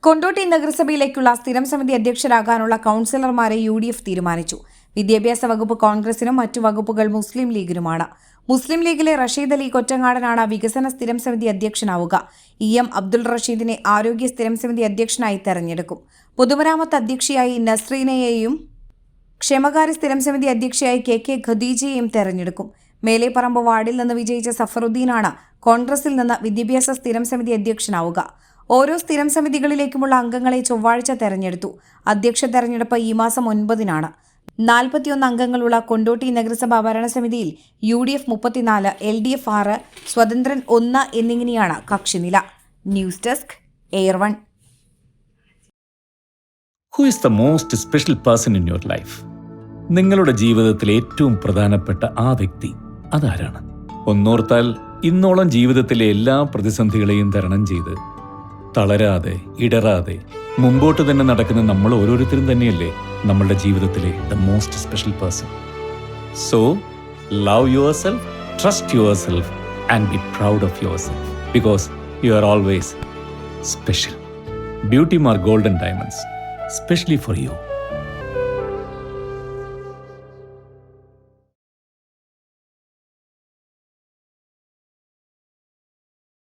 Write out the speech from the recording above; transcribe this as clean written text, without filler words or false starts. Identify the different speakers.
Speaker 1: കൊണ്ടോട്ടി നഗരസഭയിലേക്കുള്ള സ്ഥിരം സമിതി അധ്യക്ഷരാകാനുള്ള കൌൺസിലർമാരെ UDF തീരുമാനിച്ചു. വിദ്യാഭ്യാസ വകുപ്പ് കോൺഗ്രസിനും മറ്റു വകുപ്പുകൾ മുസ്ലിം ലീഗിനുമാണ്. മുസ്ലിം ലീഗിലെ റഷീദ് അലി കൊറ്റങ്ങാടനാണ് വികസന സ്ഥിരം സമിതി അധ്യക്ഷനാവുക. EM അബ്ദുൾ റഷീദിനെ ആരോഗ്യ സ്ഥിരം സമിതി അധ്യക്ഷനായി തെരഞ്ഞെടുക്കും. പൊതുമരാമത്ത് അധ്യക്ഷയായി നസ്രീനയെയും ക്ഷേമകാര്യ സ്ഥിരം സമിതി അധ്യക്ഷയായി KK ഖദീജയെയും തെരഞ്ഞെടുക്കും. മേലെപ്പറമ്പ് വാർഡിൽ നിന്ന് വിജയിച്ച സഫറുദ്ദീനാണ് കോൺഗ്രസിൽ നിന്ന് വിദ്യാഭ്യാസ സ്ഥിരം സമിതി അധ്യക്ഷനാവുക. ഓരോ സ്ഥിരം സമിതികളിലേക്കുമുള്ള അംഗങ്ങളെ ചൊവ്വാഴ്ച തെരഞ്ഞെടുത്തു. അധ്യക്ഷ തെരഞ്ഞെടുപ്പ് ഈ മാസം 9-നാണ്. 41 അംഗങ്ങളുള്ള കൊണ്ടോട്ടി നഗരസഭാ ഭരണസമിതിയിൽ UDF 34, LDF 6, സ്വതന്ത്രൻ 1 എന്നിങ്ങനെയാണ് കക്ഷിനില. ന്യൂസ് ഡെസ്ക് എയർ1.
Speaker 2: Who is the most special person in your life? നിങ്ങളുടെ ജീവിതത്തിലെ ഏറ്റവും പ്രധാനപ്പെട്ട ആ വ്യക്തി അതാരാണ്? ഒന്നോർത്താൽ ഇന്നോളം ജീവിതത്തിലെ എല്ലാ പ്രതിസന്ധികളെയും തരണം ചെയ്ത് തളരാതെ ഇടറാതെ മുമ്പോട്ട് തന്നെ നടക്കുന്ന നമ്മൾ ഓരോരുത്തരും തന്നെയല്ലേ നമ്മളുടെ ജീവിതത്തിലെ the most special person. So love your self, trust your self and be proud of your self because you are always special. Beauty mark golden diamonds, specially for you.